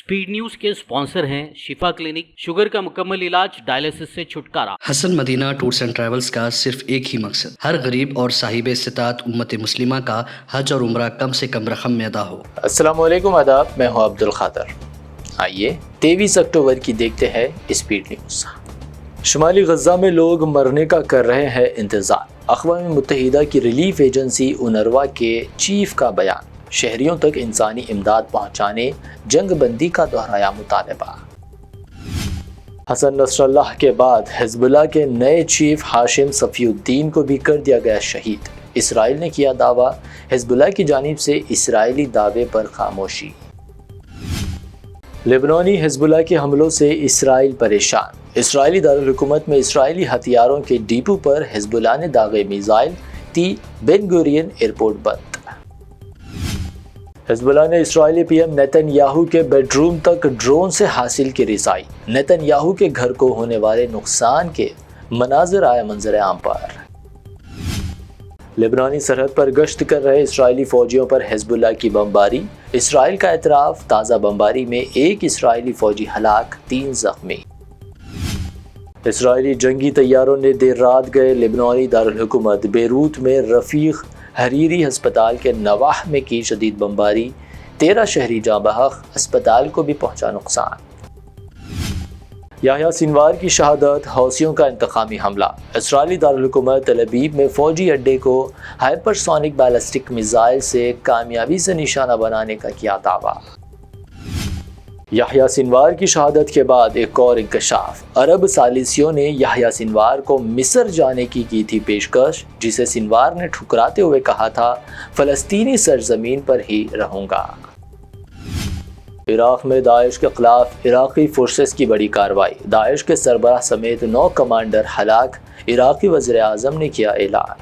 Speed news के sponsor हैं शिफा clinic, sugar का मुकम्मल इलाज, डायलिसिस से छुटकारा। Hasan Madina tours and travels का सिर्फ एक ही मकसद, हर गरीब और साहिब इस्तिताअत उम्मत मुस्लिमा का हज और उम्रा कम से कम रकम में अदा हो। अस्सलाम वालेकुम, आदाब, मैं हूं अब्दुल खादर। आइए 23 अक्टूबर की देखते हैं स्पीड न्यूज़। शुमाली गजा में लोग मरने का कर रहे हैं इंतज़ार। अक़वाम मुत्तहिदा की रिलीफ एजेंसी उनरवा के चीफ का बयान, शहरियों तक इंसानी इमदाद पहुँचाने जंग बंदी का दोहराया मुतालबा। हसन नसरल्लाह के बाद हिज़्बुल्लाह के नए चीफ हाशिम सफ़ीउद्दीन को भी कर दिया गया शहीद। इसराइल ने किया दावा, हिज़्बुल्लाह की जानिब से इसराइली दावे पर खामोशी। लेबनानी हिज़्बुल्लाह के हमलों से इसराइल परेशान। इसराइली दारुल हुकूमत में इसराइली हथियारों के डिपो पर हिज़्बुल्लाह ने दागे मिसाइल, ती बेन गुरियन एयरपोर्ट बंद। हिज़्बुल्लाह ने इसराइली पीएम नेतन्याहू के बेडरूम तक ड्रोन से हासिल की रिसाई। नेतन्याहू के घर को होने वाले नुकसान के मनाजिर आए मंजर आम पर। लेबनानी सरहद पर गश्त कर रहे इसराइली फौजियों पर हिज़्बुल्लाह की बमबारी। इसराइल का एतराफ़, ताज़ा बमबारी में एक इसराइली फौजी हलाक, 3 ज़ख्मी। इसराइली जंगी तैयारों ने देर रात गए लेबनानी दारुल हुकूमत बेरूत में रफ़ीक हरीरी अस्पताल के नवाह में की शदीद बमबारी। 13 शहरी जाँ बहक, अस्पताल को भी पहुंचा नुकसान। याह्या सिनवार की शहादत, हौसियों का इंतकामी हमला। इसराइली दारुल हुकूमत तल अबीब में फौजी अड्डे को हाइपरसोनिक बैलिस्टिक मिसाइल से कामयाबी से निशाना बनाने का किया दावा। याह्या सिनवार की शहादत के बाद एक और इंकशाफ। अरब सालिसियों ने याह्या सिनवार को मिस्र जाने की थी पेशकश, जिसे सिनवार ने ठुकराते हुए कहा था, फ़लस्तीनी सरजमीन पर ही रहूंगा। इराक में दाइश के खिलाफ इराकी फोर्सेस की बड़ी कार्रवाई। दाइश के सरबराह समेत 9 कमांडर हलाक, इराकी वज़ीर आज़म ने किया ऐलान।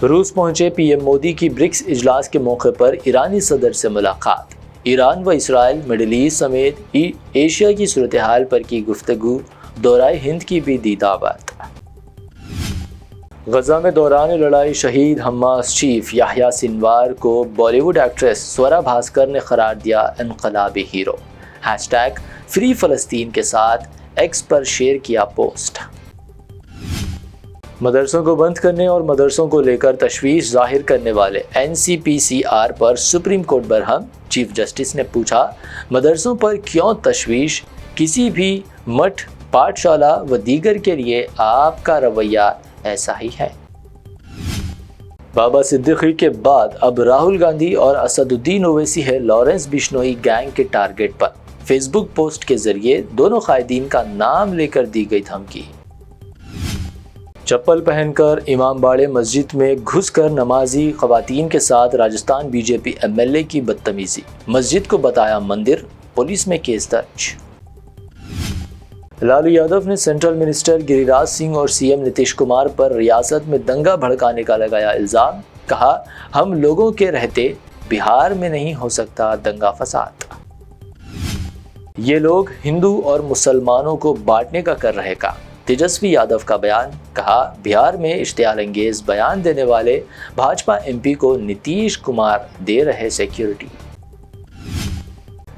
रूस पहुंचे पीएम मोदी की ब्रिक्स इजलास के मौके पर ईरानी सदर से मुलाकात। ईरान व इसराइल, मिडल ईस्ट समेत एशिया की सूरत हाल पर की गुफ्तगू। दौराए हिंद की भी दी दावत। गजा में दौरान लड़ाई शहीद हमास चीफ याह्या सिनवार को बॉलीवुड एक्ट्रेस स्वरा भास्कर ने करार दिया इनकलाबी हीरो। हैशटैग फ्री फ़लस्तीन के साथ एक्स पर शेयर किया पोस्ट। मदरसों को बंद करने और मदरसों को लेकर तशवीश जाहिर करने वाले NCPCR पर supreme court Barham. Chief justice ने पूछा, मदरसों पर क्यों तशवीश? किसी भी मठ, पाठशाला व दीगर के लिए आपका रवैया ऐसा ही है। बाबा सिद्दीकी के बाद अब राहुल गांधी और असदुद्दीन ओवैसी है लॉरेंस बिश्नोई गैंग के टारगेट पर। फेसबुक पोस्ट के जरिए दोनों कायदीन का नाम लेकर दी गई धमकी। चप्पल पहनकर इमाम बाड़े मस्जिद में घुसकर नमाजी ख़वातीन के साथ राजस्थान बीजेपी MLA की बदतमीजी। मस्जिद को बताया मंदिर, पुलिस में केस दर्ज। लालू यादव ने सेंट्रल मिनिस्टर गिरिराज सिंह और CM नीतीश कुमार पर रियासत में दंगा भड़काने का लगाया इल्ज़ाम। कहा, हम लोगों के रहते बिहार में नहीं हो सकता दंगा फसाद। ये लोग हिंदू और मुसलमानों को बांटने का कर रहे काम। तेजस्वी यादव का बयान। कहा, बिहार में इश्तियाल अंगेज बयान देने वाले भाजपा MP को नीतीश कुमार दे रहे सिक्योरिटी।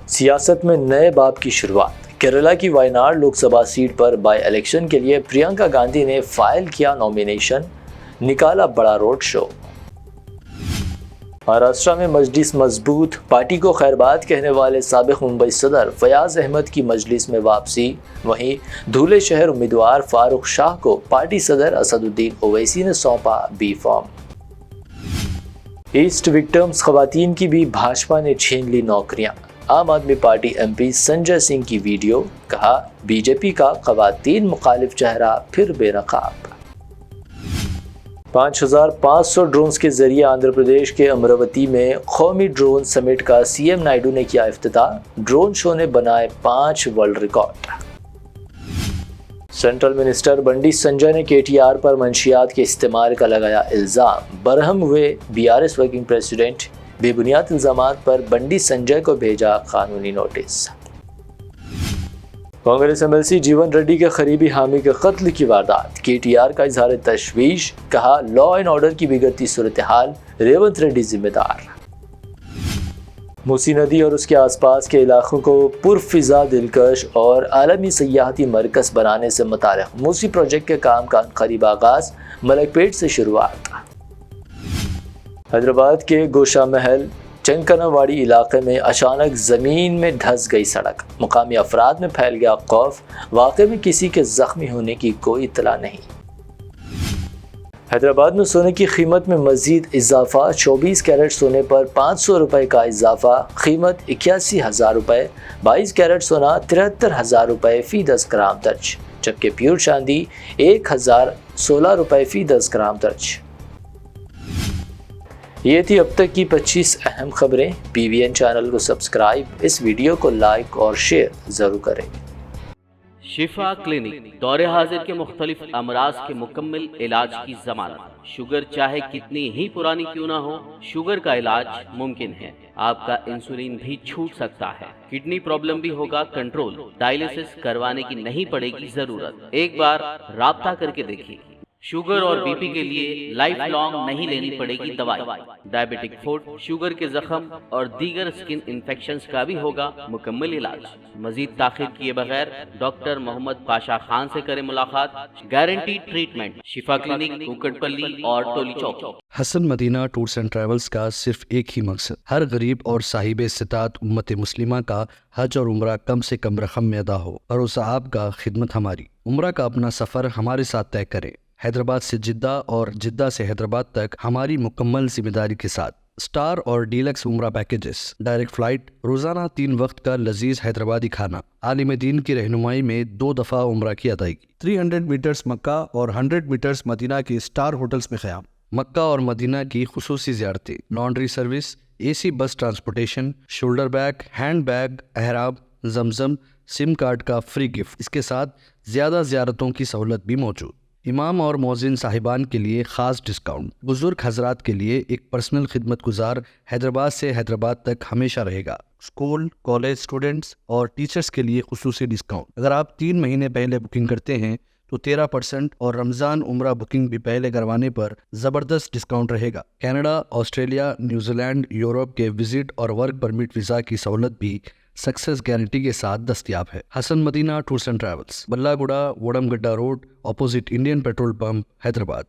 सियासत में नए बाब की शुरुआत। केरला की वायनाड लोकसभा सीट पर बाई इलेक्शन के लिए प्रियंका गांधी ने फाइल किया नॉमिनेशन, निकाला बड़ा रोड शो। महाराष्ट्र में मजलिस मजबूत। पार्टी को खैरबाद कहने वाले साबिक मुंबई सदर फयाज अहमद की मजलिस में वापसी। वहीं धुले शहर उम्मीदवार फारूक शाह को पार्टी सदर असदुद्दीन ओवैसी ने सौंपा B फॉर्म। ईस्ट विक्टिम्स खवातीन की भी भाजपा ने छीन ली नौकरियां। आम आदमी पार्टी MP संजय सिंह की वीडियो। कहा, बीजेपी का खवातीन मुखालिफ चेहरा फिर बेनकाब। 5500 ड्रोन्स के जरिए आंध्र प्रदेश के अमरावती में कौमी ड्रोन समिट का CM नायडू ने किया इफ्तिताह। ड्रोन शो ने बनाए 5 world record. Central minister Bandi Sanjay ने KTR पर मंशियात के इस्तेमाल का लगाया इल्ज़ाम। बरहम हुए BRS वर्किंग प्रेसिडेंट। बेबुनियाद इल्ज़ामात पर बंडी संजय को भेजा कानूनी नोटिस। कांग्रेस MLC जीवन रेड्डी के करीबी हामी के कत्ल की वारदात। KTR का इजहार तशवीश। कहा, लॉ एंड ऑर्डर की बिगड़ती सूरत हाल, रेवंत रेड्डी जिम्मेदार। موسی ندی اور اس کے آس پاس کے علاقوں کو پرفضا، دلکش اور عالمی سیاحتی مرکز بنانے سے متعلق موسی پروجیکٹ کے کام کا قریب آغاز ملک پیٹ سے شروعات۔ حیدرآباد کے گوشہ محل چنکنا واڑی علاقے میں اچانک زمین میں دھس گئی سڑک، مقامی افراد میں پھیل گیا خوف، واقعے میں کسی کے زخمی ہونے کی کوئی اطلاع نہیں۔ حیدرآباد میں سونے کی قیمت میں مزید اضافہ، 24 کیرٹ سونے پر 500 روپے کا اضافہ، قیمت 81,000 روپے، 22 کیرٹ سونا 73,000 روپے فی 10 گرام درج، جبکہ پیور چاندی 1,016 روپے فی 10 گرام درج۔ یہ تھی اب تک کی 25 اہم خبریں۔ PVN چینل کو سبسکرائب، اس ویڈیو کو لائک اور شیئر ضرور کریں۔ شفا کلینک دور حاضر کے مختلف امراض کے مکمل علاج کی ضمانت۔ شوگر چاہے کتنی ہی پرانی کیوں نہ ہو، شوگر کا علاج ممکن ہے۔ آپ کا انسولین بھی چھوٹ سکتا ہے، کڈنی پرابلم بھی ہوگا کنٹرول، ڈائلیسس کروانے کی نہیں پڑے گی ضرورت۔ ایک بار رابطہ کر کے دیکھیے۔ شوگر اور بی پی کے لیے لائف لانگ نہیں لینی پڑے گی دوائی۔ ڈائبیٹک فوڈ، شوگر کے زخم اور دیگر سکن انفیکشنز کا بھی ہوگا مکمل علاج۔ مزید تاخیر کیے بغیر ڈاکٹر محمد پاشا خان سے کریں ملاقات۔ گارنٹی ٹریٹمنٹ، شفا کلینک، کوکٹ پلی اور ٹولی چوک۔ حسن مدینہ ٹورز اینڈ ٹریولز کا صرف ایک ہی مقصد، ہر غریب اور صاحب استطاعت امت مسلمہ کا حج اور عمرہ کم سے کم رقم میں ادا ہو۔ بھروسہ آپ کا، خدمت ہماری۔ عمرہ کا اپنا سفر ہمارے ساتھ طے کریں، حیدرآباد سے جدہ اور جدہ سے حیدرآباد تک ہماری مکمل ذمہ داری کے ساتھ۔ سٹار اور ڈیلکس عمرہ پیکیجز، ڈائریکٹ فلائٹ، روزانہ 3 وقت کا لذیذ حیدرآبادی کھانا، عالم دین کی رہنمائی میں 2 دفعہ عمرہ کی ادائیگی، 300 میٹرز مکہ اور 100 میٹرز مدینہ کے سٹار ہوٹلز میں قیام، مکہ اور مدینہ کی خصوصی زیارتیں، laundry service, AC bus transportation, shoulder bag, hand bag, احرام، زمزم، سم کارڈ کا فری گفٹ، اس کے ساتھ زیادہ زیارتوں کی سہولت بھی موجود۔ امام اور مؤذن صاحبان کے لیے خاص ڈسکاؤنٹ، بزرگ حضرات کے لیے ایک پرسنل خدمت گزار حیدرآباد سے حیدرآباد تک ہمیشہ رہے گا۔ اسکول، کالج اسٹوڈنٹس اور ٹیچرز کے لیے خصوصی ڈسکاؤنٹ۔ اگر آپ 3 مہینے پہلے بکنگ کرتے ہیں تو 13% اور رمضان عمرہ بکنگ بھی پہلے کروانے پر زبردست ڈسکاؤنٹ رہے گا۔ Canada, Australia, New Zealand, Europe کے وزٹ اور ورک پرمٹ ویزا کی سہولت بھی سکسیس گارنٹی کے ساتھ دستیاب ہے۔ Hasan Madina tours and travels, بلہ گڑا، وڑم گڈا road, opposite Indian petrol pump, Hyderabad.